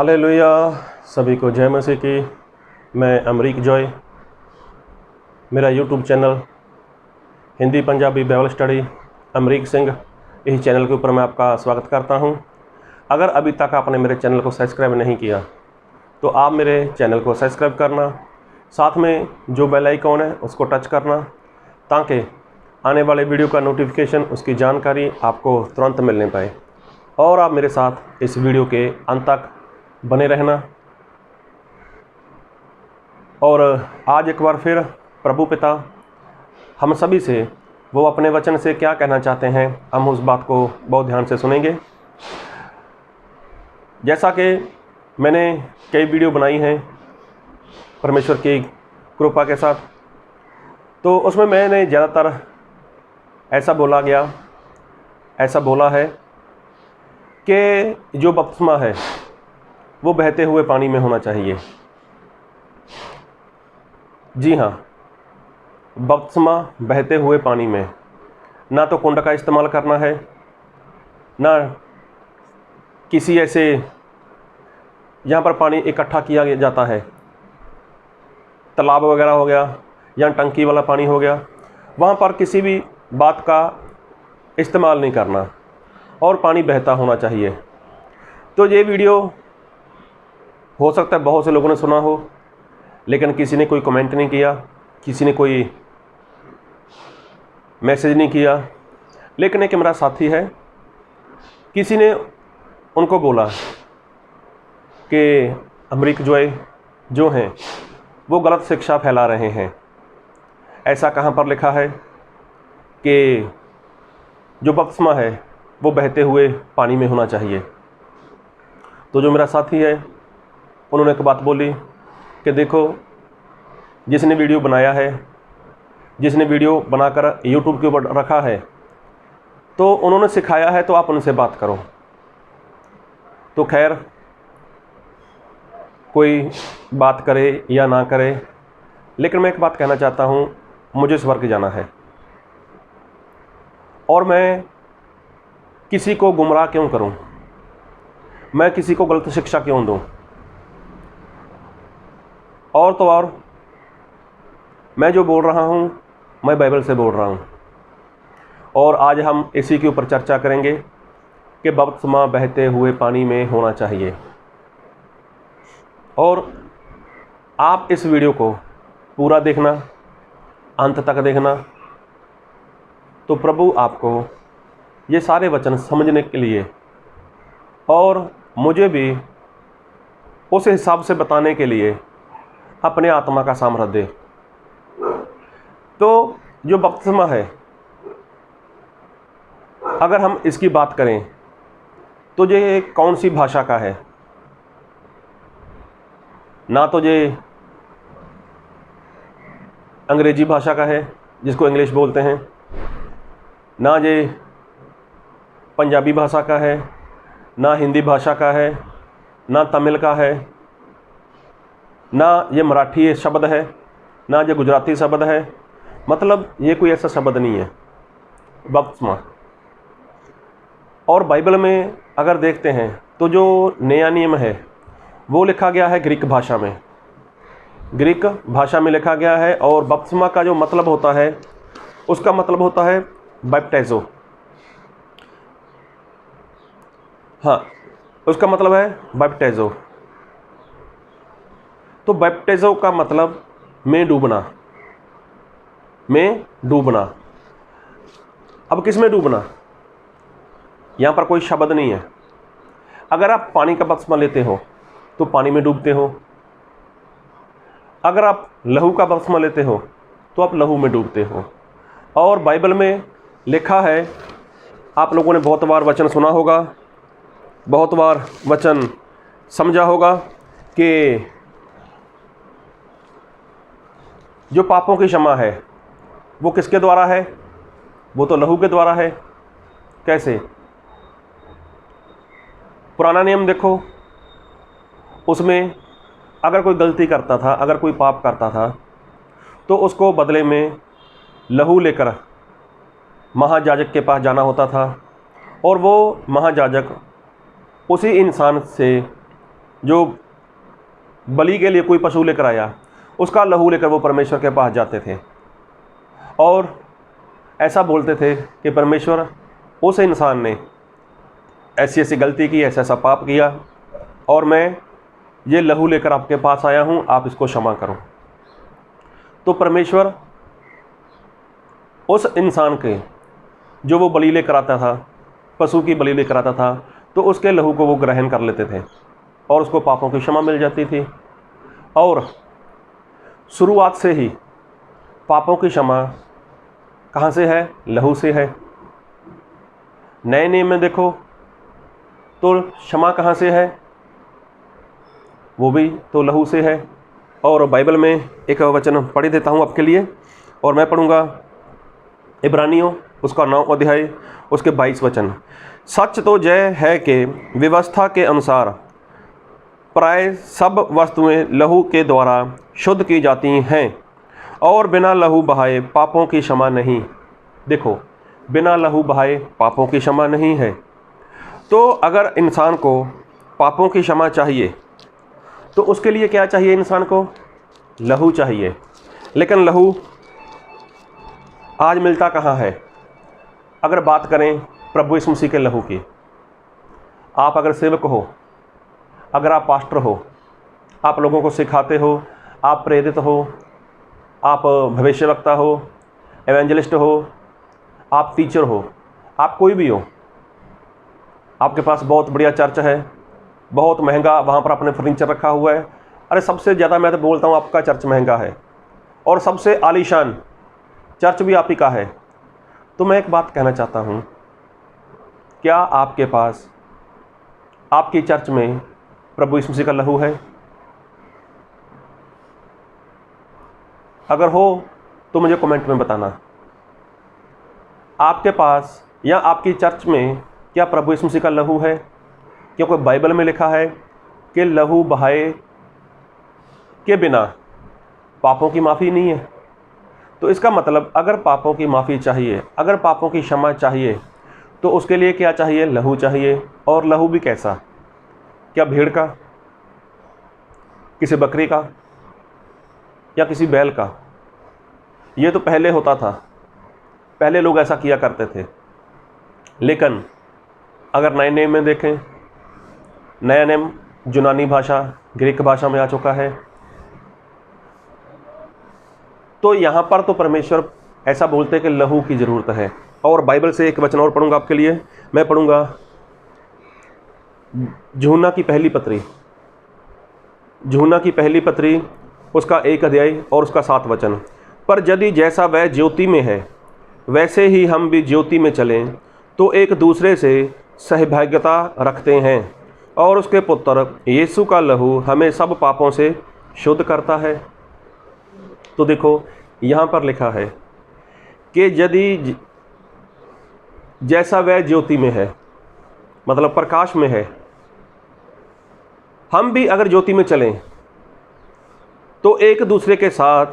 Hallelujah. सभी को जय मसीह की। मैं अमरीक जॉय, मेरा YouTube channel Hindi Punjabi Bible study Amrik Singh, इसी चैनल के ऊपर मैं आपका स्वागत करता हूं। अगर अभी तक आपने मेरे चैनल को सब्सक्राइब नहीं किया तो आप मेरे चैनल को सब्सक्राइब करना, साथ में जो बेल आइकॉन है उसको टच करना, ताकि आने वाले वीडियो का नोटिफिकेशन, उसकी जानकारी आपको तुरंत मिलने पाए। और आप मेरे साथ इस वीडियो के अंत तक बने रहना। और आज एक बार फिर प्रभु पिता हम सभी से वो अपने वचन से क्या कहना चाहते हैं, हम उस बात को बहुत ध्यान से सुनेंगे। जैसा कि मैंने कई वीडियो बनाई हैं परमेश्वर की कृपा के साथ, तो उसमें मैंने ज़्यादातर ऐसा बोला है कि जो बपतिस्मा है वो बहते हुए पानी में होना चाहिए। जी हाँ, बपतिस्मा बहते हुए पानी में, ना तो कुंड का इस्तेमाल करना है, ना किसी ऐसे यहाँ पर पानी इकट्ठा किया जाता है, तालाब वगैरह हो गया या टंकी वाला पानी हो गया, वहाँ पर किसी भी बात का इस्तेमाल नहीं करना और पानी बहता होना चाहिए। तो ये वीडियो हो सकता है बहुत से लोगों ने सुना हो, लेकिन किसी ने कोई कमेंट नहीं किया, किसी ने कोई मैसेज नहीं किया। लेकिन एक मेरा साथी है, किसी ने उनको बोला कि अमरीक जॉय जो हैं वो गलत शिक्षा फैला रहे हैं। ऐसा कहाँ पर लिखा है कि जो बपतिस्मा है वो बहते हुए पानी में होना चाहिए। तो जो मेरा साथी है उन्होंने एक बात बोली कि देखो, जिसने वीडियो बनाया है, जिसने वीडियो बनाकर यूट्यूब के ऊपर रखा है, तो उन्होंने सिखाया है, तो आप उनसे बात करो। तो खैर, कोई बात करे या ना करे, लेकिन मैं एक बात कहना चाहता हूँ, मुझे स्वर्ग जाना है और मैं किसी को गुमराह क्यों करूँ, मैं किसी को गलत शिक्षा क्यों दूँ। और तो और मैं जो बोल रहा हूँ मैं बाइबल से बोल रहा हूँ, और आज हम इसी के ऊपर चर्चा करेंगे कि बपतिस्मा बहते हुए पानी में होना चाहिए। और आप इस वीडियो को पूरा देखना, अंत तक देखना, तो प्रभु आपको ये सारे वचन समझने के लिए और मुझे भी उस हिसाब से बताने के लिए अपने आत्मा का सामर्थ्य दे। तो जो बपतिस्मा है, अगर हम इसकी बात करें तो ये कौन सी भाषा का है? ना तो ये अंग्रेजी भाषा का है जिसको इंग्लिश बोलते हैं, ना ये पंजाबी भाषा का है, ना हिंदी भाषा का है, ना तमिल का है, ना ये मराठी शब्द है, ना ये गुजराती शब्द है। मतलब ये कोई ऐसा शब्द नहीं है बपतिस्मा। और बाइबल में अगर देखते हैं तो जो नया नियम है वो लिखा गया है ग्रीक भाषा में, ग्रीक भाषा में लिखा गया है। और बपतिस्मा का जो मतलब होता है, उसका मतलब होता है बैप्टाइजो। हाँ, उसका मतलब है बैप्टाइजो। तो बैप्टाइजो का मतलब में डूबना, में डूबना। अब किस में डूबना? यहाँ पर कोई शब्द नहीं है। अगर आप पानी का बपतिस्मा लेते हो तो पानी में डूबते हो, अगर आप लहू का बपतिस्मा लेते हो तो आप लहू में डूबते हो। और बाइबल में लिखा है, आप लोगों ने बहुत बार वचन सुना होगा, बहुत बार वचन समझा होगा कि जो पापों की क्षमा है वो किसके द्वारा है? वो तो लहू के द्वारा है। कैसे? पुराना नियम देखो, उसमें अगर कोई गलती करता था, अगर कोई पाप करता था, तो उसको बदले में लहू लेकर महायाजक के पास जाना होता था, और वो महायाजक उसी इंसान से जो बलि के लिए कोई पशु लेकर आया, उसका लहू लेकर वो परमेश्वर के पास जाते थे और ऐसा बोलते थे कि परमेश्वर, उस इंसान ने ऐसी ऐसी गलती की, ऐसा ऐसा पाप किया और मैं ये लहू लेकर आपके पास आया हूँ, आप इसको क्षमा करो। तो परमेश्वर उस इंसान के जो वो बलि लेकर आता था, पशु की बलि लेकर आता था, तो उसके लहू को वो ग्रहण कर लेते थे और उसको पापों की क्षमा मिल जाती थी। और शुरुआत से ही पापों की क्षमा कहाँ से है? लहू से है। नए नियम में देखो तो क्षमा कहाँ से है? वो भी तो लहू से है। और बाइबल में एक वचन पढ़ देता हूँ आपके लिए, और मैं पढ़ूँगा इब्रानियों उसका 9 अध्याय उसके 22 वचन। सच तो यह है कि व्यवस्था के अनुसार प्राय सब वस्तुएं लहू के द्वारा शुद्ध की जाती हैं और बिना लहू बहाए पापों की क्षमा नहीं। देखो, बिना लहू बहाए पापों की क्षमा नहीं है। तो अगर इंसान को पापों की क्षमा चाहिए तो उसके लिए क्या चाहिए? इंसान को लहू चाहिए। लेकिन लहू आज मिलता कहाँ है? अगर बात करें प्रभु यीशु मसीह के लहू की, आप अगर सेवक हो, अगर आप पास्टर हो, आप लोगों को सिखाते हो, आप प्रेरित हो, आप भविष्यवक्ता हो, एवेंजलिस्ट हो, आप टीचर हो, आप कोई भी हो, आपके पास बहुत बढ़िया चर्च है, बहुत महंगा वहाँ पर आपने फर्नीचर रखा हुआ है। अरे सबसे ज़्यादा मैं तो बोलता हूँ आपका चर्च महंगा है और सबसे आलीशान चर्च भी आप ही का है। तो मैं एक बात कहना चाहता हूँ, क्या आपके पास आपकी चर्च में प्रभु यीशु मसीह का लहू है? अगर हो तो मुझे कमेंट में बताना। आपके पास या आपकी चर्च में क्या प्रभु यीशु मसीह का लहू है? क्योंकि बाइबल में लिखा है कि लहू बहाए के बिना पापों की माफ़ी नहीं है। तो इसका मतलब अगर पापों की माफ़ी चाहिए, अगर पापों की क्षमा चाहिए, तो उसके लिए क्या चाहिए? लहू चाहिए। और लहू भी कैसा? क्या भेड़ का, किसी बकरी का या किसी बैल का? ये तो पहले होता था, पहले लोग ऐसा किया करते थे। लेकिन अगर नए नियम में देखें, नया नियम यूनानी भाषा, ग्रीक भाषा में आ चुका है। तो यहाँ पर तो परमेश्वर ऐसा बोलते हैं कि लहू की ज़रूरत है। और बाइबल से एक वचन और पढ़ूंगा आपके लिए। मैं पढ़ूंगा यूहन्ना की पहली पत्री, यूहन्ना की पहली पत्री उसका 1 अध्याय और उसका 7 वचन। पर यदि जैसा वह ज्योति में है वैसे ही हम भी ज्योति में चलें तो एक दूसरे से सहभागिता रखते हैं और उसके पुत्र यीशु का लहू हमें सब पापों से शुद्ध करता है। तो देखो यहाँ पर लिखा है कि यदि जैसा वह ज्योति में है, मतलब प्रकाश में है, हम भी अगर ज्योति में चलें तो एक दूसरे के साथ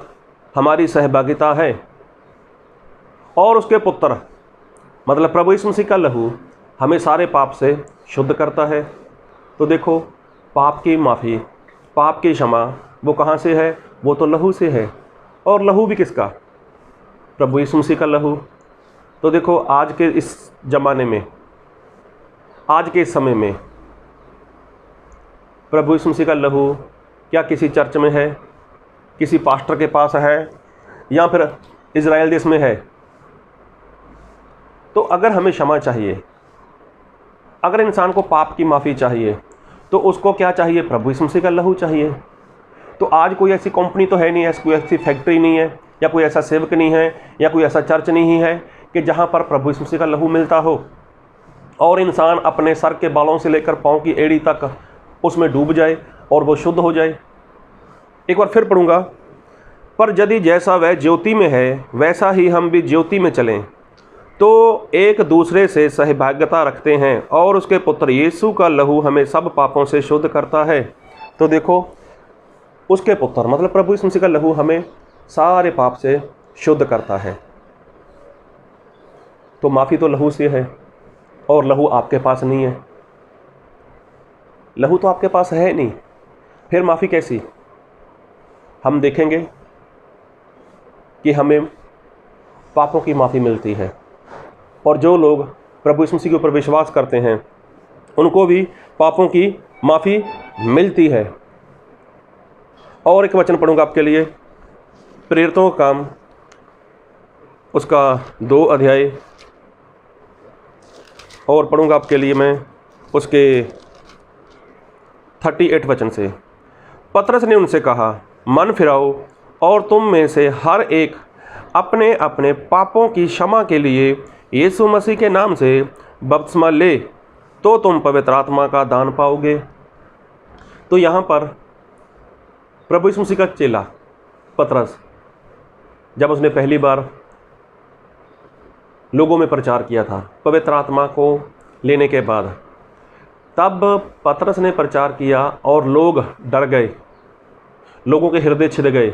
हमारी सहभागिता है और उसके पुत्र मतलब प्रभु यीशु मसीह का लहू हमें सारे पाप से शुद्ध करता है। तो देखो, पाप की माफ़ी, पाप की क्षमा वो कहाँ से है? वो तो लहू से है। और लहू भी किसका? प्रभु यीशु मसीह का लहू। तो देखो, आज के इस ज़माने में, आज के इस समय में प्रभु यीशु मसीह का लहू क्या किसी चर्च में है, किसी पास्टर के पास है, या फिर इज़राइल देश में है? तो अगर हमें क्षमा चाहिए, अगर इंसान को पाप की माफ़ी चाहिए, तो उसको क्या चाहिए? प्रभु यीशु मसीह का लहू चाहिए। तो आज कोई ऐसी कंपनी तो है नहीं है, कोई ऐसी फैक्ट्री नहीं है, या कोई ऐसा सेवक नहीं है, या कोई ऐसा चर्च नहीं है कि जहाँ पर प्रभु यीशु मसीह का लहू मिलता हो और इंसान अपने सर के बालों से लेकर पाँव की एड़ी तक उसमें डूब जाए और वो शुद्ध हो जाए। एक बार फिर पढ़ूंगा, पर यदि जैसा वह ज्योति में है वैसा ही हम भी ज्योति में चलें तो एक दूसरे से सहभागिता रखते हैं और उसके पुत्र यीशु का लहू हमें सब पापों से शुद्ध करता है। तो देखो, उसके पुत्र मतलब प्रभु यीशु मसीह का लहू हमें सारे पाप से शुद्ध करता है। तो माफ़ी तो लहू से है और लहू आपके पास नहीं है। लहू तो आपके पास है नहीं, फिर माफ़ी कैसी? हम देखेंगे कि हमें पापों की माफ़ी मिलती है, और जो लोग प्रभु यीशु मसीह के ऊपर विश्वास करते हैं उनको भी पापों की माफ़ी मिलती है। और एक वचन पढ़ूंगा आपके लिए, प्रेरितों का काम उसका 2 अध्याय, और पढ़ूंगा आपके लिए मैं उसके 38 वचन से। पतरस ने उनसे कहा, मन फिराओ और तुम में से हर एक अपने अपने पापों की क्षमा के लिए यीशु मसीह के नाम से बपतिस्मा ले, तो तुम पवित्र आत्मा का दान पाओगे। तो यहाँ पर प्रभु यीशु मसीह का चेला पतरस, जब उसने पहली बार लोगों में प्रचार किया था पवित्र आत्मा को लेने के बाद, तब पतरस ने प्रचार किया और लोग डर गए, लोगों के हृदय छिद गए।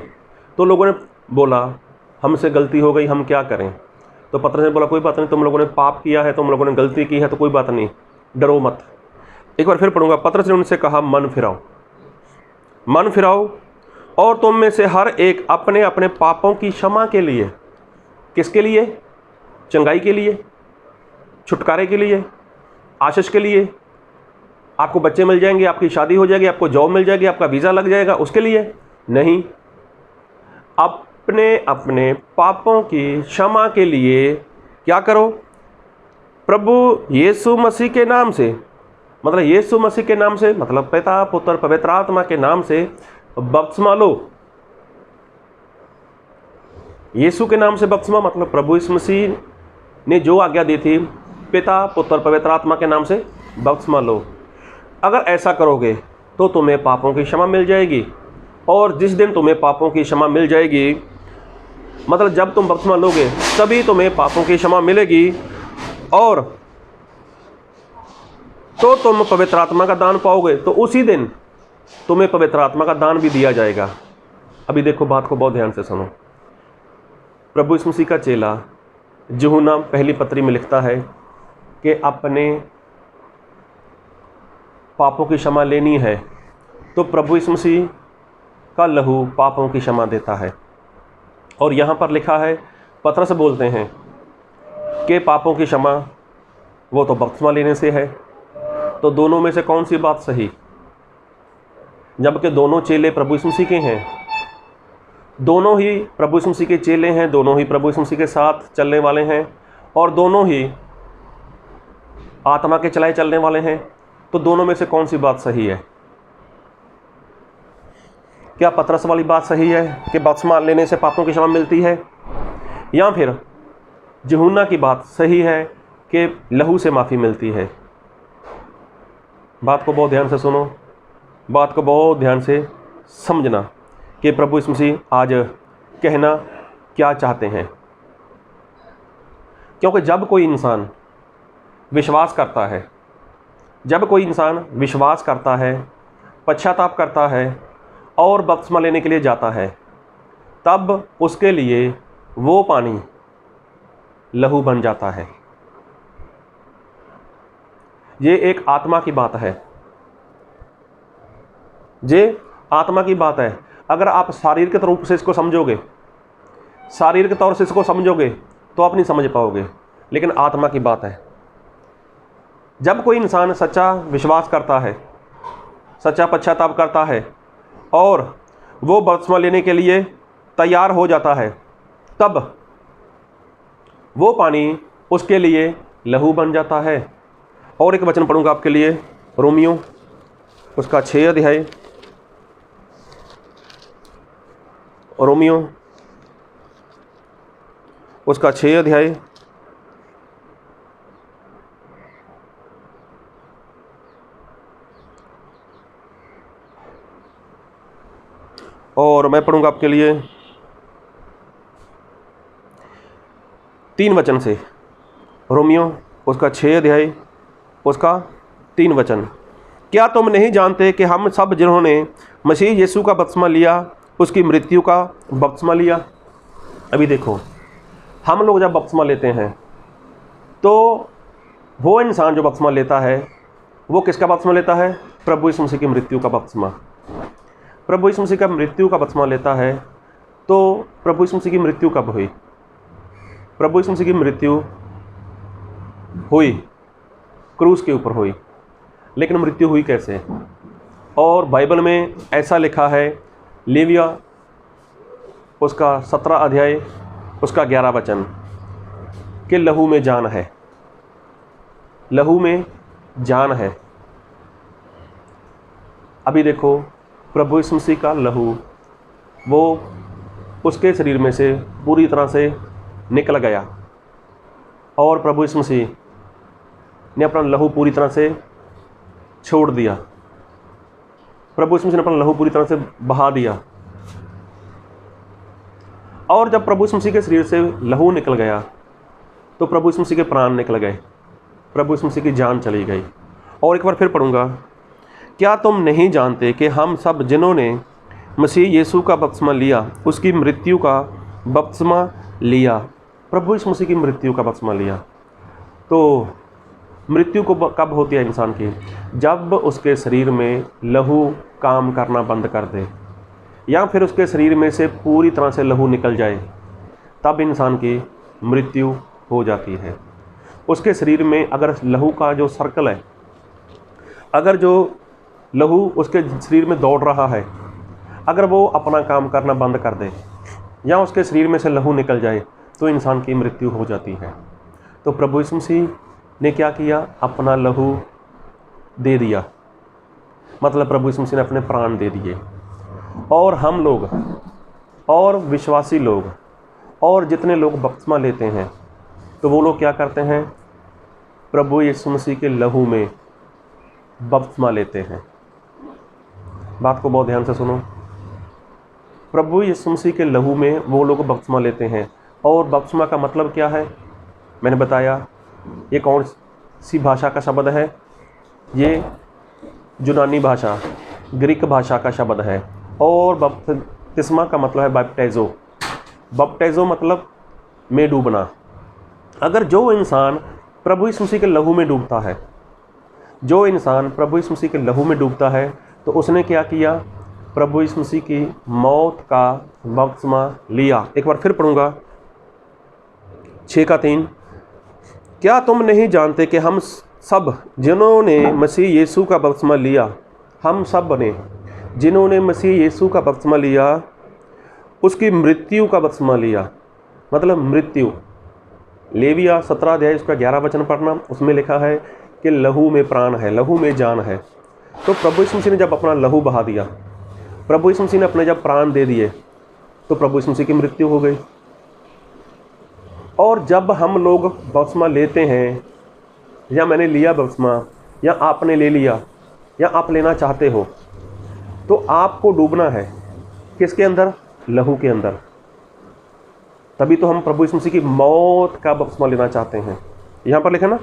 तो लोगों ने बोला, हमसे गलती हो गई, हम क्या करें? तो पतरस ने बोला, कोई बात नहीं, तुम लोगों ने पाप किया है, तुम लोगों ने गलती की है, तो कोई बात नहीं, डरो मत। एक बार फिर पढ़ूंगा, पतरस ने उनसे कहा, मन फिराओ, मन फिराओ और तुम में से हर एक अपने अपने पापों की क्षमा के लिए। किसके लिए? चंगाई के लिए, छुटकारे के लिए, आशीष के लिए, आपको बच्चे मिल जाएंगे, आपकी शादी हो जाएगी, आपको जॉब मिल जाएगी, आपका वीज़ा लग जाएगा, उसके लिए नहीं। अपने अपने पापों की क्षमा के लिए क्या करो? प्रभु यीशु मसीह के नाम से, मतलब यीशु मसीह के नाम से, मतलब पिता पुत्र पवित्र आत्मा के नाम से बपतिस्मा लो। यीशु के नाम से बपतिस्मा मतलब प्रभु यीशु मसीह ने जो आज्ञा दी थी, पिता पुत्र पवित्र आत्मा के नाम से बपतिस्मा लो। अगर ऐसा करोगे तो तुम्हें पापों की क्षमा मिल जाएगी, और जिस दिन तुम्हें पापों की क्षमा मिल जाएगी, मतलब जब तुम बपतिस्मा लोगे तभी तुम्हें पापों की क्षमा मिलेगी, और तो तुम पवित्र आत्मा का दान पाओगे। तो उसी दिन तुम्हें पवित्र आत्मा का दान भी दिया जाएगा। अभी देखो, बात को बहुत ध्यान से सुनो। प्रभु यीशु मसीह का चेला यूहन्ना पहली पत्री में लिखता है कि अपने पापों की क्षमा लेनी है तो प्रभु यीशु मसीह का लहू पापों की क्षमा देता है। और यहाँ पर लिखा है, पतरस बोलते हैं कि पापों की क्षमा वो तो बपतिस्मा लेने से है। तो दोनों में से कौन सी बात सही? जबकि दोनों चेले प्रभु यीशु मसीह के हैं, दोनों ही प्रभु यीशु मसीह के चेले हैं, दोनों ही प्रभु यीशु मसीह के साथ चलने वाले हैं, और दोनों ही आत्मा के चलाए चलने वाले हैं। तो दोनों में से कौन सी बात सही है? क्या पतरस वाली बात सही है कि बपतिस्मा लेने से पापों की क्षमा मिलती है, या फिर यूहन्ना की बात सही है कि लहू से माफ़ी मिलती है? बात को बहुत ध्यान से सुनो, बात को बहुत ध्यान से समझना कि प्रभु यीशु मसीह आज कहना क्या चाहते हैं। क्योंकि जब कोई इंसान विश्वास करता है, जब कोई इंसान विश्वास करता है, पश्चाताप करता है और बपतिस्मा लेने के लिए जाता है, तब उसके लिए वो पानी लहू बन जाता है। ये एक आत्मा की बात है, ये आत्मा की बात है। अगर आप शारीरिक रूप से इसको समझोगे, शारीरिक तौर से इसको समझोगे तो आप नहीं समझ पाओगे, लेकिन आत्मा की बात है। जब कोई इंसान सच्चा विश्वास करता है, सच्चा पश्चाताप करता है और वो बपतिस्मा लेने के लिए तैयार हो जाता है, तब वो पानी उसके लिए लहू बन जाता है। और एक वचन पढ़ूंगा आपके लिए, रोमियो उसका 6 अध्याय, रोमियो उसका 6 अध्याय और मैं पढ़ूंगा आपके लिए 3 वचन से। रोमियो उसका 6 अध्याय उसका 3 वचन। क्या तुम नहीं जानते कि हम सब जिन्होंने मसीह यीशु का बपतिस्मा लिया उसकी मृत्यु का बपतिस्मा लिया? अभी देखो, हम लोग जब बपतिस्मा लेते हैं तो वो इंसान जो बपतिस्मा लेता है वो किसका बपतिस्मा लेता है? प्रभु यीशु मसीह की मृत्यु का बपतिस्मा। प्रभु यीशु मसीह का मृत्यु का बपतिस्मा लेता है तो प्रभु यीशु मसीह की मृत्यु कब हुई? प्रभु यीशु मसीह की मृत्यु हुई क्रूस के ऊपर हुई, लेकिन मृत्यु हुई कैसे? और बाइबल में ऐसा लिखा है, लेविया उसका 17 अध्याय उसका 11 वचन, कि लहू में जान है, लहू में जान है। अभी देखो, प्रभु यीशु मसीह का लहू वो उसके शरीर में से पूरी तरह से निकल गया और प्रभु यीशु मसीह ने अपना लहू पूरी तरह से छोड़ दिया। प्रभु यीशु मसीह ने अपना लहू पूरी तरह से बहा दिया। और जब प्रभु यीशु मसीह के शरीर से लहू निकल गया तो प्रभु यीशु मसीह के प्राण निकल गए, प्रभु यीशु मसीह की जान चली गई। और एक बार फिर पढ़ूंगा, क्या तुम नहीं जानते कि हम सब जिन्होंने मसीह यीशु का बपतिस्मा लिया उसकी मृत्यु का बपतिस्मा लिया? प्रभु यीशु मसीह की मृत्यु का बपतिस्मा लिया। तो मृत्यु को कब होती है इंसान की? जब उसके शरीर में लहू काम करना बंद कर दे, या फिर उसके शरीर में से पूरी तरह से लहू निकल जाए, तब इंसान की मृत्यु हो जाती है। उसके शरीर में अगर लहू का जो सर्कल है, अगर जो लहू उसके शरीर में दौड़ रहा है, अगर वो अपना काम करना बंद कर दे या उसके शरीर में से लहू निकल जाए, तो इंसान की मृत्यु हो जाती है। तो प्रभु यीशु मसीह ने क्या किया? अपना लहू दे दिया, मतलब प्रभु यीशु मसीह ने अपने प्राण दे दिए। और हम लोग और विश्वासी लोग और जितने लोग बपतिस्मा लेते हैं, तो वो लोग क्या करते हैं? प्रभु यीशु मसीह के लहू में बपतिस्मा लेते हैं। बात को बहुत ध्यान से सुनो। प्रभु यीशु मसीह के लहू में वो लोग बपतिस्मा लेते हैं। और बपतिस्मा का मतलब क्या है? मैंने बताया, ये कौन सी भाषा का शब्द है? ये यूनानी भाषा, ग्रीक भाषा का शब्द है। और बपतिस्मा का मतलब है बैप्टाइजो। बैप्टाइजो मतलब में डूबना। अगर जो इंसान प्रभु यीशु मसीह के लहू में डूबता है, जो इंसान प्रभु यीशु मसीह के लहू में डूबता है, तो उसने क्या किया? प्रभु यीशु मसीह की मौत का बपतिस्मा लिया। एक बार फिर पढ़ूंगा, 6:3, क्या तुम नहीं जानते कि हम सब जिन्होंने मसीह यीशु का बपतिस्मा लिया, हम सब ने जिन्होंने मसीह यीशु का बपतिस्मा लिया उसकी मृत्यु का बपतिस्मा लिया? मतलब मृत्यु। लेविया 17 अध्याय उसका 11 वचन पढ़ना, उसमें लिखा है कि लहू में प्राण है, लहू में जान है। तो प्रभु यीशु मसीह ने जब अपना लहू बहा दिया, प्रभु यीशु मसीह ने अपने जब प्राण दे दिए, तो प्रभु यीशु मसीह की मृत्यु हो गई। और जब हम लोग बपतिस्मा लेते हैं, या मैंने लिया बपतिस्मा, या आपने ले लिया, या आप लेना चाहते हो, तो आपको डूबना है किसके अंदर? लहू के अंदर। तभी तो हम प्रभु यीशु मसीह की मौत का बपतिस्मा लेना चाहते हैं। यहाँ पर लिखा ना,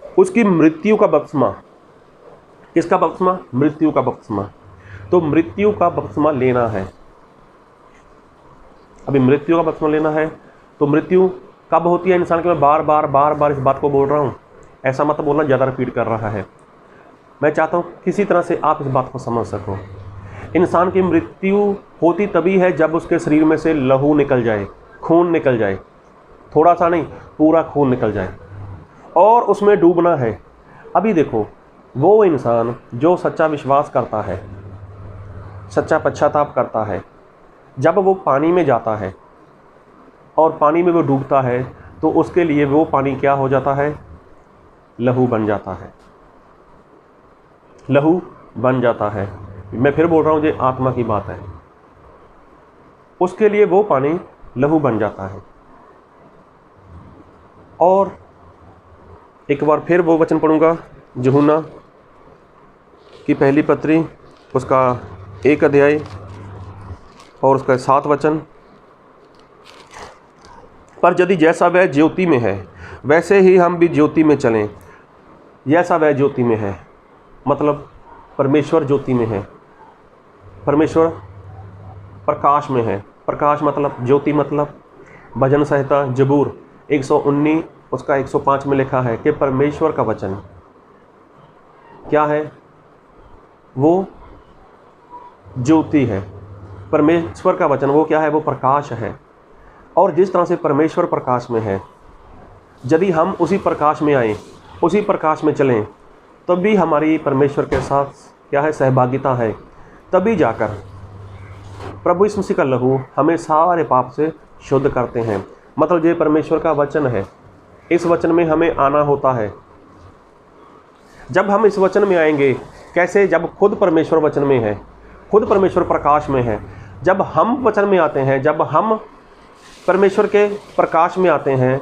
उसकी मृत्यु का बपतिस्मा। किसका बपतिस्मा? मृत्यु का बपतिस्मा। तो मृत्यु का बपतिस्मा लेना है। अभी मृत्यु का बपतिस्मा लेना है, तो मृत्यु कब होती है इंसान के? मैं बार बार इस बात को बोल रहा हूँ, ऐसा मत बोलना ज़्यादा रिपीट कर रहा है। मैं चाहता हूँ किसी तरह से आप इस बात को समझ सको। इंसान की मृत्यु होती तभी है जब उसके शरीर में से लहू निकल जाए, खून निकल जाए, थोड़ा सा नहीं, पूरा खून निकल जाए, और उसमें डूबना है। अभी देखो, वो इंसान जो सच्चा विश्वास करता है, सच्चा पश्चाताप करता है, जब वो पानी में जाता है और पानी में वो डूबता है, तो उसके लिए वो पानी क्या हो जाता है? लहू बन जाता है, लहू बन जाता है। मैं फिर बोल रहा हूँ, ये आत्मा की बात है। उसके लिए वो पानी लहू बन जाता है। और एक बार फिर वो वचन पढ़ूंगा, यूहन्ना की पहली पत्री, उसका 1 अध्याय और उसका 7 वचन, पर यदि जैसा वह ज्योति में है वैसे ही हम भी ज्योति में चलें। जैसा वह ज्योति में है मतलब परमेश्वर ज्योति में है, परमेश्वर प्रकाश में है। प्रकाश मतलब ज्योति मतलब भजन संहिता जबूर 119 उसका 105 में लिखा है कि परमेश्वर का वचन क्या है? वो ज्योति है। परमेश्वर का वचन वो क्या है? वो प्रकाश है। और जिस तरह से परमेश्वर प्रकाश में है, यदि हम उसी प्रकाश में आए, उसी प्रकाश में चलें, तब भी हमारी परमेश्वर के साथ क्या है? सहभागिता है। तभी जाकर प्रभु यीशु मसीह का लहू हमें सारे पाप से शुद्ध करते हैं। मतलब ये परमेश्वर का वचन है, इस वचन में हमें आना होता है। जब हम इस वचन में आएंगे, कैसे? जब खुद परमेश्वर वचन में है, खुद परमेश्वर प्रकाश में है। जब हम वचन में आते हैं, जब हम परमेश्वर के प्रकाश में आते हैं,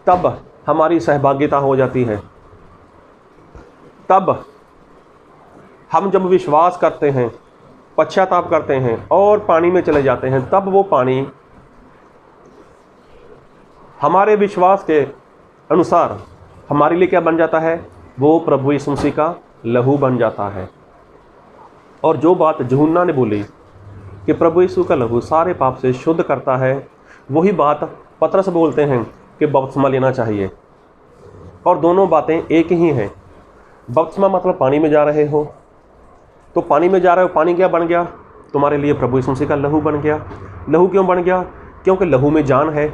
तब हमारी सहभागिता हो जाती है। तब हम जब विश्वास करते हैं, पश्चाताप करते हैं और पानी में चले जाते हैं, तब वो पानी हमारे विश्वास के अनुसार हमारे लिए क्या बन जाता है? वो प्रभु यीशु मसीह का लहू बन जाता है। और जो बात यूहन्ना ने बोली कि प्रभु यीशु का लहू सारे पाप से शुद्ध करता है, वही बात पतरस बोलते हैं कि बपतिस्मा लेना चाहिए। और दोनों बातें एक ही हैं। बपतिस्मा मतलब पानी में जा रहे हो, तो पानी में जा रहे हो, पानी क्या बन गया? तुम्हारे लिए प्रभु यीशु मसीह का लहू बन गया। लहू क्यों बन गया? क्योंकि लहू में जान है,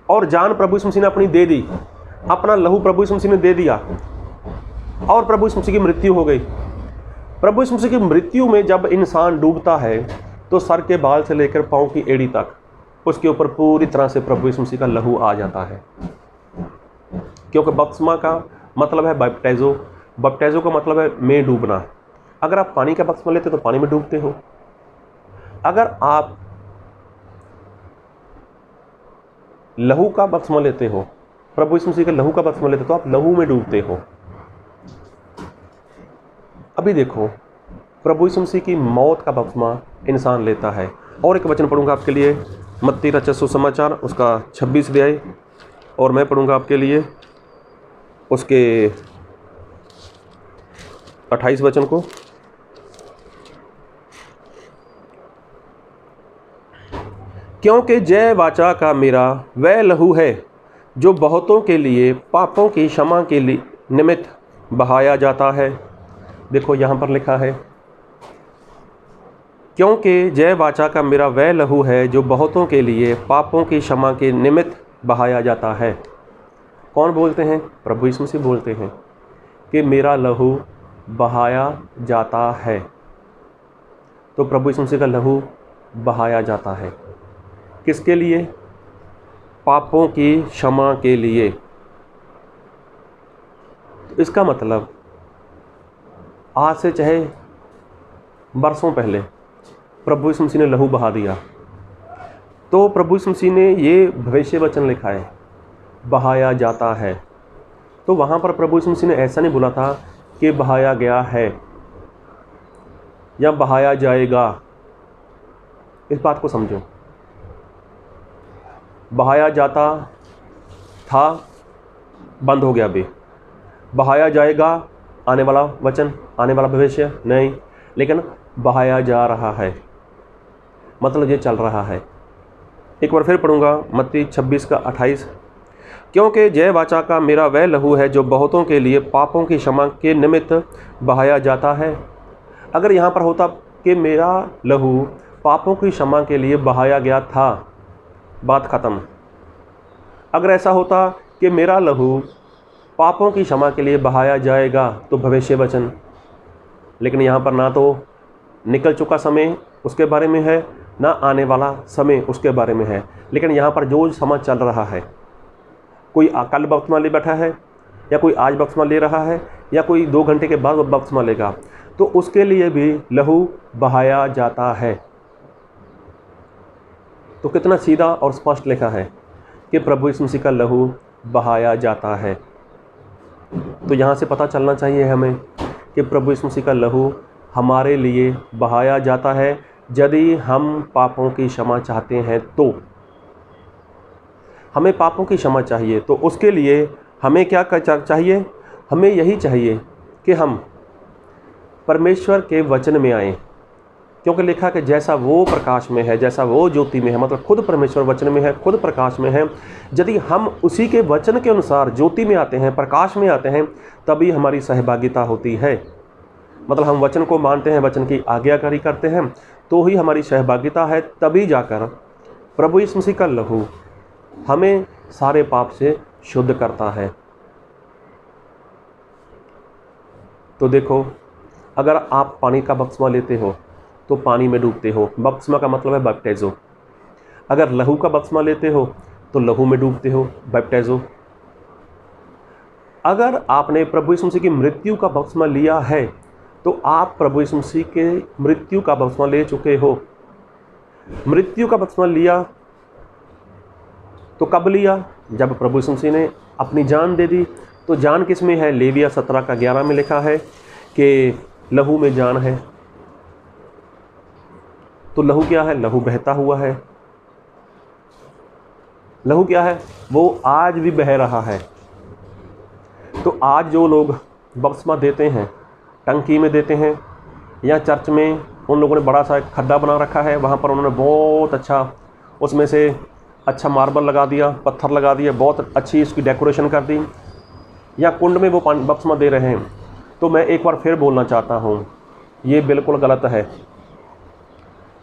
और जान प्रभु यीशु मसीह ने अपनी दे दी। अपना लहू प्रभु यीशु मसीह ने दे दिया और प्रभु यीशु मसीह की मृत्यु हो गई। प्रभु यीशु मसीह की मृत्यु में जब इंसान डूबता है, तो सर के बाल से लेकर पाँव की एड़ी तक उसके ऊपर पूरी तरह से प्रभु यीशु मसीह का लहू आ जाता है। क्योंकि बपतिस्मा का मतलब है बैप्टाइजो। बैप्टाइजो का मतलब है में डूबना। अगर आप पानी का बपतिस्मा लेते हो तो पानी में डूबते हो। अगर आप लहू का बपतिस्मा लेते हो, प्रभु यीशु मसीह के लहू का बपतिस्मा लेते हो, तो आप लहू में डूबते हो। अभी देखो, प्रभु यीशु मसीह की मौत का बपतिस्मा इंसान लेता है। और एक वचन पढ़ूंगा आपके लिए, मत्ती रचित सुसमाचार उसका 26 अध्याय, और मैं पढ़ूंगा आपके लिए उसके 28 वचन को। क्योंकि जय वाचा का मेरा वह लहू है जो बहुतों के लिए पापों की क्षमा के लिए निमित्त बहाया जाता है। देखो यहाँ पर लिखा है, क्योंकि जय वाचा का मेरा वह लहू है जो बहुतों के लिए पापों की क्षमा के निमित्त बहाया जाता है। कौन बोलते हैं? प्रभु यीशु मसीह बोलते हैं कि मेरा लहू बहाया जाता है। तो प्रभु यीशु मसीह का लहू बहाया जाता है किसके लिए? पापों की क्षमा के लिए। तो इसका मतलब आज से चाहे बरसों पहले प्रभु यीशु मसीह ने लहू बहा दिया, तो प्रभु यीशु मसीह ने ये भविष्य वचन लिखा है, बहाया जाता है। तो वहाँ पर प्रभु यीशु मसीह ने ऐसा नहीं बोला था कि बहाया गया है या बहाया जाएगा। इस बात को समझो, बहाया जाता था, बंद हो गया। अभी बहाया जाएगा, आने वाला वचन, आने वाला भविष्य नहीं, लेकिन बहाया जा रहा है, मतलब ये चल रहा है। एक बार फिर पढ़ूंगा मत्ती 26 का 28। क्योंकि जय वाचा का मेरा वह लहू है जो बहुतों के लिए पापों की क्षमा के निमित्त बहाया जाता है। अगर यहाँ पर होता कि मेरा लहू पापों की क्षमा के लिए बहाया गया था, बात ख़त्म। अगर ऐसा होता कि मेरा लहू पापों की क्षमा के लिए बहाया जाएगा, तो भविष्य वचन। लेकिन यहाँ पर ना तो निकल चुका समय उसके बारे में है, ना आने वाला समय उसके बारे में है, लेकिन यहाँ पर जो समय चल रहा है, कोई कल बपतिस्मा ले बैठा है, या कोई आज बपतिस्मा ले रहा है, या कोई 2 घंटे के बाद बपतिस्मा लेगा, तो उसके लिए भी लहू बहाया जाता है। तो कितना सीधा और स्पष्ट लिखा है कि प्रभु यीशु मसीह का लहू बहाया जाता है। तो यहाँ से पता चलना चाहिए हमें कि प्रभु यीशु मसीह का लहू हमारे लिए बहाया जाता है। यदि हम पापों की क्षमा चाहते हैं, तो हमें पापों की क्षमा चाहिए, तो उसके लिए हमें क्या चाहिए? हमें यही चाहिए कि हम परमेश्वर के वचन में आएँ। क्योंकि लिखा कि जैसा वो प्रकाश में है, जैसा वो ज्योति में है, मतलब खुद परमेश्वर वचन में है, खुद प्रकाश में है। यदि हम उसी के वचन के अनुसार ज्योति में आते हैं, प्रकाश में आते हैं, तभी हमारी सहभागिता होती है। मतलब हम वचन को मानते हैं, वचन की आज्ञाकारी करते हैं, तो ही हमारी सहभागिता है, तभी जाकर प्रभु यीशु मसीह का लहू हमें सारे पाप से शुद्ध करता है। तो देखो, अगर आप पानी का बपतिस्मा लेते हो तो पानी में डूबते हो, बपतिस्मा का मतलब है बैप्टाइजो। अगर लहू का बपतिस्मा लेते हो तो लहू में डूबते हो, बैप्टाइजो। अगर आपने प्रभु यीशु मसीह की मृत्यु का बपतिस्मा लिया है तो आप प्रभु यीशु मसीह के मृत्यु का बपतिस्मा ले चुके हो। मृत्यु का बपतिस्मा लिया तो कब लिया? जब प्रभु यीशु मसीह ने अपनी जान दे दी। तो जान किस में है? लेविया 17:11 में लिखा है कि लहू में जान है। तो लहू क्या है? लहू बहता हुआ है। लहू क्या है? वो आज भी बह रहा है। तो आज जो लोग बपतिस्मा देते हैं, टंकी में देते हैं या चर्च में, उन लोगों ने बड़ा सा खड्डा बना रखा है, वहाँ पर उन्होंने बहुत अच्छा उसमें से अच्छा मार्बल लगा दिया, पत्थर लगा दिए, बहुत अच्छी इसकी डेकोरेशन कर दी, या कुंड में वो बपतिस्मा दे रहे हैं। तो मैं एक बार फिर बोलना चाहता हूँ, ये बिल्कुल गलत है।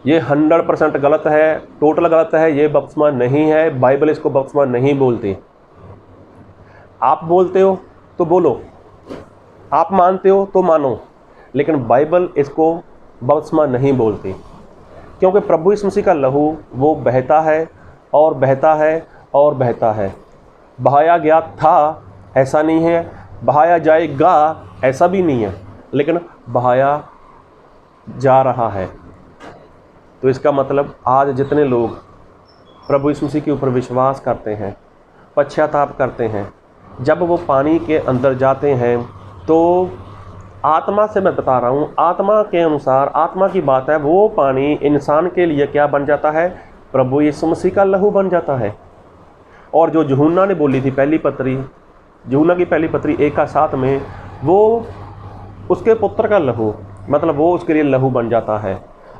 ये 100% गलत है, टोटल गलत है। ये बपतिस्मा नहीं है, बाइबल इसको बपतिस्मा नहीं बोलती। आप बोलते हो तो बोलो, आप मानते हो तो मानो, लेकिन बाइबल इसको बपतिस्मा नहीं बोलती, क्योंकि प्रभु यीशु मसीह का लहू वो बहता है और बहता है और बहता है। बहाया गया था ऐसा नहीं है, बहाया जाएगा ऐसा भी नहीं है, लेकिन बहाया जा रहा है। तो इसका मतलब आज जितने लोग प्रभु यीशु मसीह के ऊपर विश्वास करते हैं, पश्चाताप करते हैं, जब वो पानी के अंदर जाते हैं तो आत्मा से मैं बता रहा हूँ, आत्मा के अनुसार, आत्मा की बात है, वो पानी इंसान के लिए क्या बन जाता है? प्रभु यीशु मसीह का लहू बन जाता है। और जो यूहन्ना ने बोली थी पहली पत्री, यूहन्ना की पहली पत्री 1:7 में, वो उसके पुत्र का लहू, मतलब वो उसके लिए लहू बन जाता है।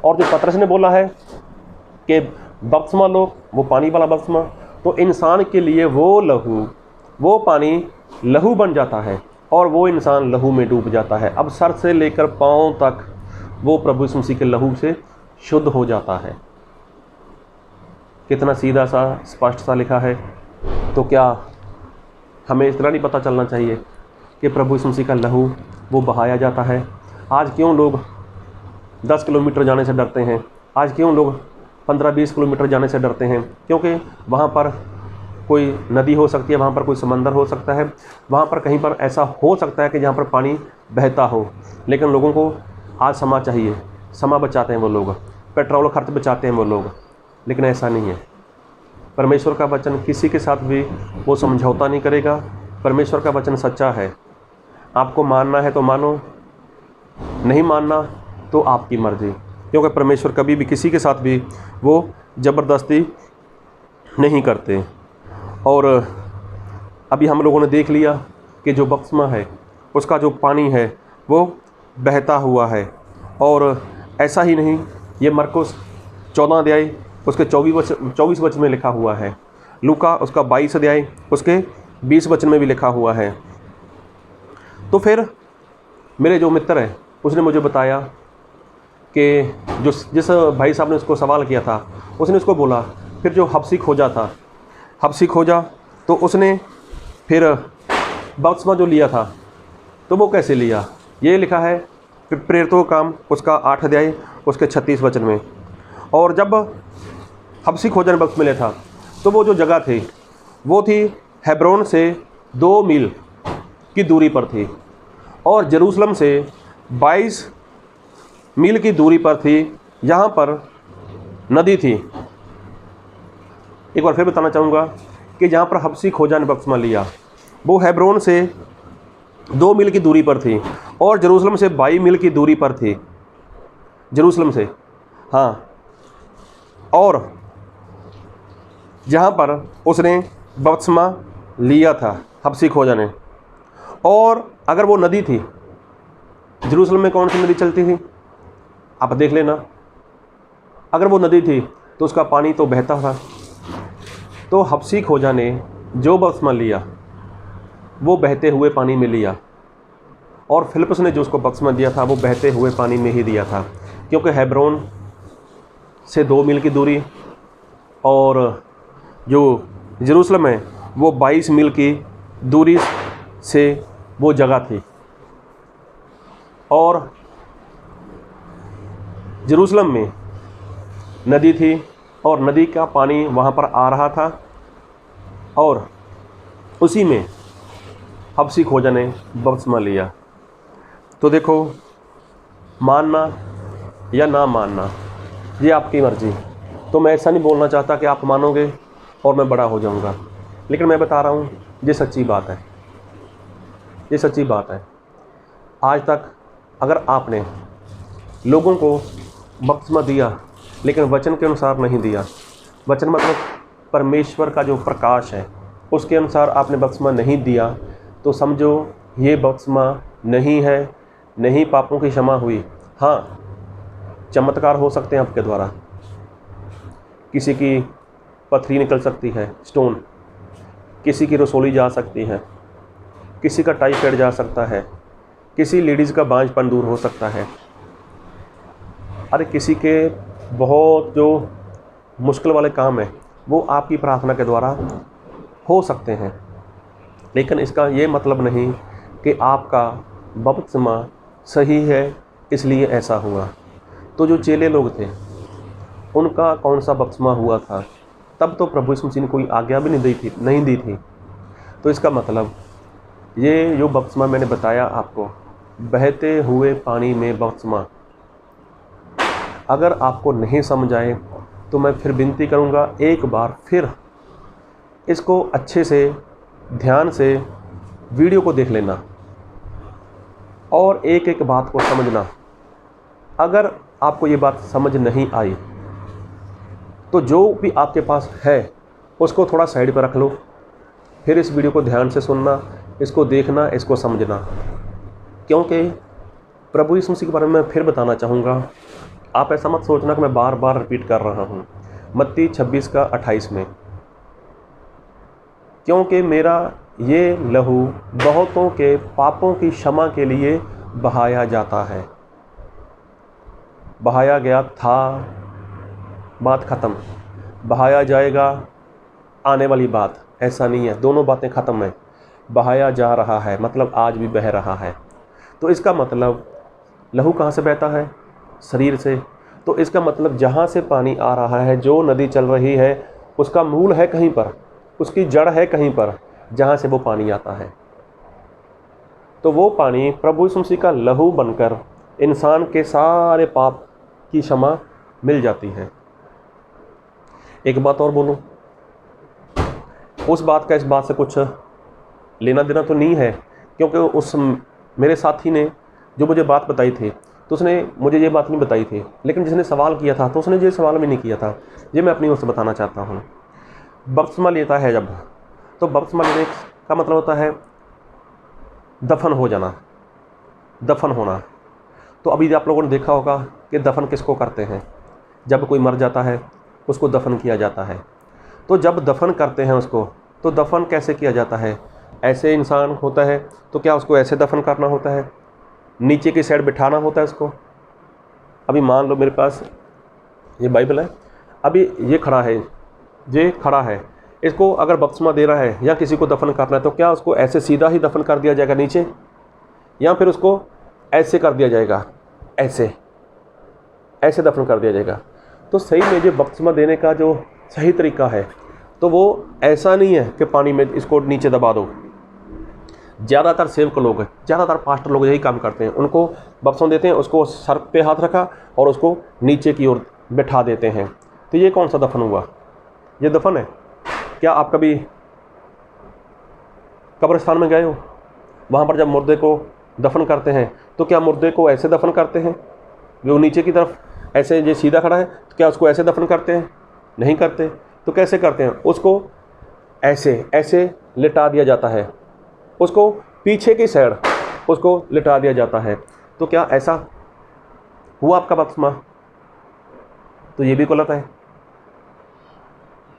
और जो पतरस ने बोला है कि बपतिस्मा लो, वो पानी वाला बपतिस्मा, तो इंसान के लिए वो लहू, वो पानी लहू बन जाता है और वो इंसान लहू में डूब जाता है। अब सर से लेकर पांव तक वो प्रभु यीशु मसीह के लहू से शुद्ध हो जाता है। कितना सीधा सा, स्पष्ट सा लिखा है। तो क्या हमें इस तरह नहीं पता चलना चाहिए कि प्रभु यीशु मसीह का लहू वो बहाया जाता है? आज क्यों लोग 10 किलोमीटर जाने से डरते हैं? आज क्यों लोग 15-20 किलोमीटर जाने से डरते हैं? क्योंकि वहाँ पर कोई नदी हो सकती है, वहाँ पर कोई समंदर हो सकता है, वहाँ पर कहीं पर ऐसा हो सकता है कि जहाँ पर पानी बहता हो। लेकिन लोगों को आज समा चाहिए, समा बचाते हैं वो लोग, पेट्रोल खर्च बचाते हैं वो लोग, लेकिन ऐसा नहीं है। परमेश्वर का वचन किसी के साथ भी वो समझौता नहीं करेगा। परमेश्वर का वचन सच्चा है। आपको मानना है तो मानो, नहीं मानना तो आपकी मर्जी, क्योंकि परमेश्वर कभी भी किसी के साथ भी वो ज़बरदस्ती नहीं करते। और अभी हम लोगों ने देख लिया कि जो बपतिस्मा है उसका जो पानी है वो बहता हुआ है। और ऐसा ही नहीं, ये मरकुस 14 अध्याय उसके 24 वचन में लिखा हुआ है। लूका उसका 22 अध्याय उसके 20 वचन में भी लिखा हुआ है। तो फिर मेरे जो मित्र है उसने मुझे बताया कि जिस भाई साहब ने उसको सवाल किया था, उसने उसको बोला, फिर जो हबसी खोजा था, हबसी खोजा तो उसने फिर बपतिस्मा जो लिया था तो वो कैसे लिया? ये लिखा है प्रेरितों का काम उसका 8 अध्याय उसके 36 वचन में। और जब हबसी खोजा ने बपतिस्मा लिया था तो वो जो जगह थी वो थी हेब्रोन से 2 मील की दूरी पर थी, और जेरूसलम से 22 मील की दूरी पर थी, यहाँ पर नदी थी। एक बार फिर बताना चाहूँगा कि जहाँ पर हबसी खोजा ने बपतिस्मा लिया वो हेब्रोन से 2 मील की दूरी पर थी, और जेरूसलम से 22 मील की दूरी पर थी, जेरूसलम से, हाँ। और जहाँ पर उसने बपतिस्मा लिया था हबसी खोजा ने, और अगर वो नदी थी, जेरूसलम में कौन सी नदी चलती थी आप देख लेना, अगर वो नदी थी तो उसका पानी तो बहता था। तो हबसी खोजा ने जो बपतिस्मा लिया वो बहते हुए पानी में लिया, और फिलिप्पुस ने जो उसको बपतिस्मा दिया था वो बहते हुए पानी में ही दिया था, क्योंकि हेब्रोन से 2 मील की दूरी और जो यरूशलेम है वो 22 मील की दूरी से वो जगह थी। और यरूशलेम में नदी थी और नदी का पानी वहाँ पर आ रहा था और उसी में हबसी खोजा ने बपतिस्मा लिया। तो देखो, मानना या ना मानना ये आपकी मर्ज़ी। तो मैं ऐसा नहीं बोलना चाहता कि आप मानोगे और मैं बड़ा हो जाऊंगा, लेकिन मैं बता रहा हूँ ये सच्ची बात है, ये सच्ची बात है। आज तक अगर आपने लोगों को बपतिस्मा दिया लेकिन वचन के अनुसार नहीं दिया, वचन मतलब परमेश्वर का जो प्रकाश है उसके अनुसार आपने बपतिस्मा नहीं दिया, तो समझो ये बपतिस्मा नहीं है, नहीं पापों की क्षमा हुई। हाँ, चमत्कार हो सकते हैं आपके द्वारा, किसी की पथरी निकल सकती है, स्टोन, किसी की रसोली जा सकती है, किसी का टाइफाइड जा सकता है, किसी लेडीज़ का बांझपन दूर हो सकता है, अरे किसी के बहुत जो मुश्किल वाले काम है वो आपकी प्रार्थना के द्वारा हो सकते हैं। लेकिन इसका ये मतलब नहीं कि आपका बपतिस्मा सही है इसलिए ऐसा हुआ। तो जो चेले लोग थे उनका कौन सा बपतिस्मा हुआ था? तब तो प्रभु यीशु मसीह ने कोई आज्ञा भी नहीं दी थी। तो इसका मतलब ये जो बपतिस्मा मैंने बताया आपको, बहते हुए पानी में बपतिस्मा, अगर आपको नहीं समझ आए तो मैं फिर विनती करूँगा, एक बार फिर इसको अच्छे से ध्यान से वीडियो को देख लेना और एक एक बात को समझना। अगर आपको ये बात समझ नहीं आई तो जो भी आपके पास है उसको थोड़ा साइड पर रख लो, फिर इस वीडियो को ध्यान से सुनना, इसको देखना, इसको समझना। क्योंकि प्रभु यीशु मसीह के बारे में मैं फिर बताना चाहूँगा, आप ऐसा मत सोचना कि मैं बार बार रिपीट कर रहा हूँ। मत्ती 26:28 में, क्योंकि मेरा ये लहू बहुतों के पापों की क्षमा के लिए बहाया जाता है। बहाया गया था, बात ख़त्म। बहाया जाएगा, आने वाली बात, ऐसा नहीं है, दोनों बातें ख़त्म हैं। बहाया जा रहा है मतलब आज भी बह रहा है। तो इसका मतलब लहू कहाँ से बहता है? शरीर से। तो इसका मतलब जहाँ से पानी आ रहा है, जो नदी चल रही है, उसका मूल है कहीं पर, उसकी जड़ है कहीं पर, जहाँ से वो पानी आता है। तो वो पानी प्रभु यीशु मसीह का लहू बनकर इंसान के सारे पाप की क्षमा मिल जाती है। एक बात और बोलूं, उस बात का इस बात से कुछ लेना देना तो नहीं है, क्योंकि उस मेरे साथी ने जो मुझे बात बताई थी तो उसने मुझे ये बात नहीं बताई थी, लेकिन जिसने सवाल किया था तो उसने ये सवाल भी नहीं किया था। ये मैं अपनी ओर से बताना चाहता हूँ। बपतिस्मा लेता है जब, तो बपतिस्मा लेने का मतलब होता है दफन हो जाना, दफन होना। तो अभी आप लोगों ने देखा होगा कि दफन किसको करते हैं? जब कोई मर जाता है उसको दफन किया जाता है। तो जब दफन करते हैं उसको, तो दफन कैसे किया जाता है? ऐसे इंसान होता है तो क्या उसको ऐसे दफन करना होता है? नीचे की साइड बिठाना होता है उसको? अभी मान लो मेरे पास ये बाइबल है, अभी ये खड़ा है, ये खड़ा है, इसको अगर बपतिस्मा दे रहा है या किसी को दफन करना है तो क्या उसको ऐसे सीधा ही दफन कर दिया जाएगा नीचे, या फिर उसको ऐसे कर दिया जाएगा, ऐसे ऐसे दफन कर दिया जाएगा? तो सही में जो बपतिस्मा देने का जो सही तरीका है तो वो ऐसा नहीं है कि पानी में इसको नीचे दबा दो। ज़्यादातर सेवक लोग, ज़्यादातर पास्टर लोग यही काम करते हैं। उनको बपतिस्मा देते हैं, उसको सर पे हाथ रखा और उसको नीचे की ओर बैठा देते हैं। तो ये कौन सा दफन हुआ? ये दफन है? क्या आप कभी कब्रिस्तान में गए हो? वहाँ पर जब मुर्दे को दफन करते हैं तो क्या मुर्दे को ऐसे दफन करते हैं, जो नीचे की तरफ ऐसे ये सीधा खड़ा है, तो क्या उसको ऐसे दफन करते हैं? नहीं करते। तो कैसे करते हैं? उसको ऐसे ऐसे लिटा दिया जाता है, उसको पीछे की साइड उसको लिटा दिया जाता है। तो क्या ऐसा हुआ आपका बपतिस्मा? तो ये भी गलत है।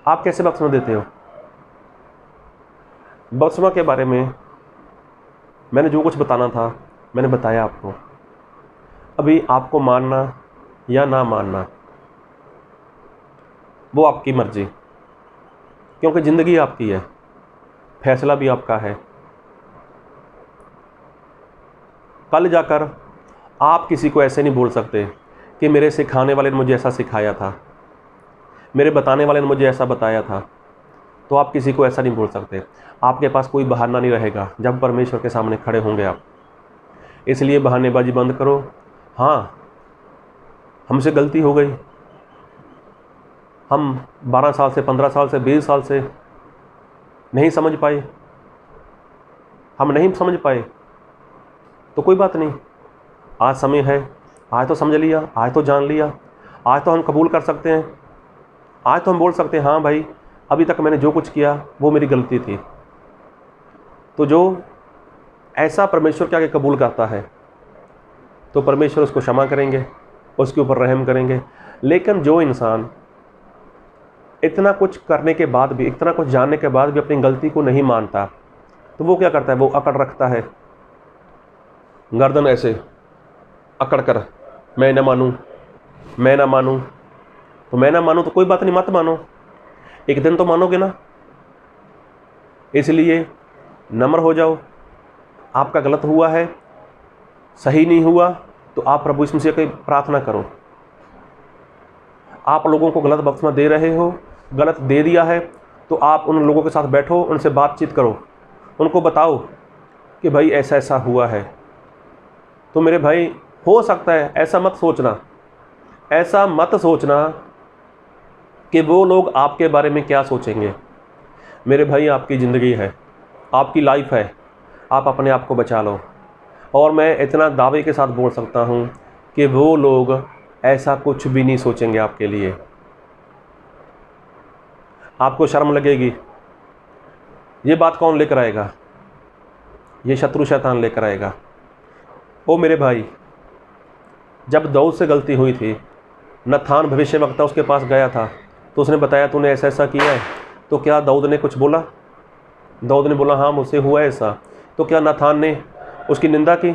आप कैसे बपतिस्मा देते हो? बपतिस्मा के बारे में मैंने जो कुछ बताना था मैंने बताया आपको। अभी आपको मानना या ना मानना वो आपकी मर्जी, क्योंकि ज़िंदगी आपकी है, फैसला भी आपका है। कल जाकर आप किसी को ऐसे नहीं बोल सकते कि मेरे सिखाने वाले ने मुझे ऐसा सिखाया था, मेरे बताने वाले ने मुझे ऐसा बताया था। तो आप किसी को ऐसा नहीं बोल सकते। आपके पास कोई बहाना नहीं रहेगा जब परमेश्वर के सामने खड़े होंगे आप। इसलिए बहानेबाजी बंद करो। हाँ, हमसे गलती हो गई, हम 12 साल से, 15 साल से, 20 साल से नहीं समझ पाए, हम नहीं समझ पाए, तो कोई बात नहीं। आज समय है, आज तो समझ लिया, आज तो जान लिया, आज तो हम कबूल कर सकते हैं, आज तो हम बोल सकते हैं हाँ भाई, अभी तक मैंने जो कुछ किया वो मेरी गलती थी। तो जो ऐसा परमेश्वर के आगे कबूल करता है तो परमेश्वर उसको क्षमा करेंगे, उसके ऊपर रहम करेंगे। लेकिन जो इंसान इतना कुछ करने के बाद भी, इतना कुछ जानने के बाद भी अपनी गलती को नहीं मानता, तो वो क्या करता है? वो अकड़ रखता है, गर्दन ऐसे अकड़ कर, मैं ना मानूं, मैं ना मानूं। तो मैं ना मानूं तो कोई बात नहीं, मत मानो, एक दिन तो मानोगे ना। इसलिए नम्र हो जाओ। आपका गलत हुआ है, सही नहीं हुआ, तो आप प्रभु यीशु मसीह की प्रार्थना करो। आप लोगों को गलत बपतिस्मा दे रहे हो, गलत दे दिया है, तो आप उन लोगों के साथ बैठो, उनसे बातचीत करो, उनको बताओ कि भाई ऐसा ऐसा हुआ है। तो मेरे भाई, हो सकता है, ऐसा मत सोचना, ऐसा मत सोचना कि वो लोग आपके बारे में क्या सोचेंगे। मेरे भाई, आपकी ज़िंदगी है, आपकी लाइफ है, आप अपने आप को बचा लो। और मैं इतना दावे के साथ बोल सकता हूँ कि वो लोग ऐसा कुछ भी नहीं सोचेंगे आपके लिए। आपको शर्म लगेगी। ये बात कौन लेकर आएगा? ये शत्रु शैतान लेकर आएगा। ओ मेरे भाई, जब दाऊद से गलती हुई थी, नथान भविष्यवक्ता उसके पास गया था, तो उसने बताया तूने ऐसा ऐसा किया है। तो क्या दाऊद ने कुछ बोला? दाऊद ने बोला हाँ, मुझसे हुआ ऐसा। तो क्या नथान ने उसकी निंदा की?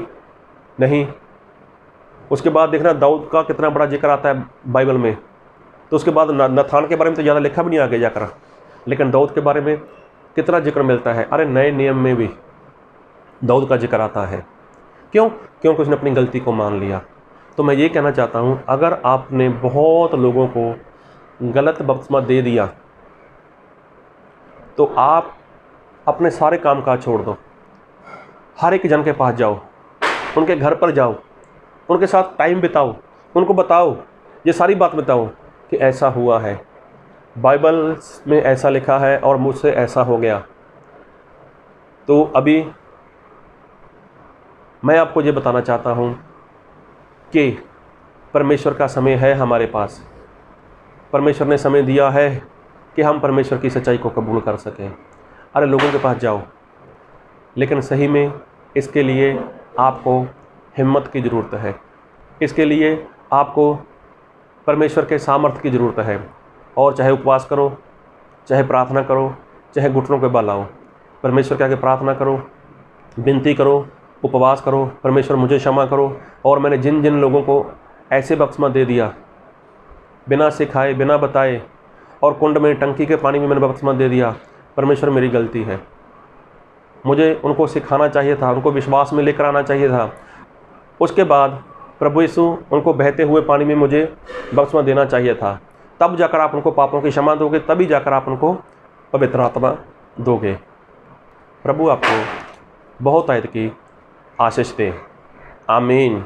नहीं। उसके बाद देखना दाऊद का कितना बड़ा जिक्र आता है बाइबल में। तो उसके बाद नथान के बारे में तो ज़्यादा लिखा भी नहीं आगे जाकर, लेकिन दाऊद के बारे में कितना जिक्र मिलता है। अरे नए नियम में भी दाऊद का जिक्र आता है। क्यों? क्योंकि उसने अपनी गलती को मान लिया। तो मैं ये कहना चाहता हूँ, अगर आपने बहुत लोगों को गलत बपतिस्मा दे दिया, तो आप अपने सारे काम काज छोड़ दो, हर एक जन के पास जाओ, उनके घर पर जाओ, उनके साथ टाइम बिताओ, उनको बताओ, ये सारी बात बताओ कि ऐसा हुआ है, बाइबल में ऐसा लिखा है और मुझसे ऐसा हो गया। तो अभी मैं आपको ये बताना चाहता हूँ कि परमेश्वर का समय है हमारे पास। परमेश्वर ने समय दिया है कि हम परमेश्वर की सच्चाई को कबूल कर सकें। अरे लोगों के पास जाओ, लेकिन सही में इसके लिए आपको हिम्मत की ज़रूरत है। इसके लिए आपको परमेश्वर के सामर्थ्य की ज़रूरत है। और चाहे उपवास करो, चाहे प्रार्थना करो, चाहे घुटनों पे बल आओ, परमेश्वर के आगे प्रार्थना करो, विनती करो, उपवास करो, परमेश्वर मुझे क्षमा करो। और मैंने जिन जिन लोगों को ऐसे बपतिस्मा दे दिया, बिना सिखाए, बिना बताए, और कुंड में, टंकी के पानी में मैंने बपतिस्मा दे दिया, परमेश्वर मेरी गलती है। मुझे उनको सिखाना चाहिए था, उनको विश्वास में लेकर आना चाहिए था। उसके बाद प्रभु यीशु उनको बहते हुए पानी में मुझे बपतिस्मा देना चाहिए था। तब जाकर आप उनको पापों की क्षमा दोगे, तभी जाकर आप उनको पवित्र आत्मा दोगे। प्रभु आपको बहुत आयत की आशीष दे। आमीन।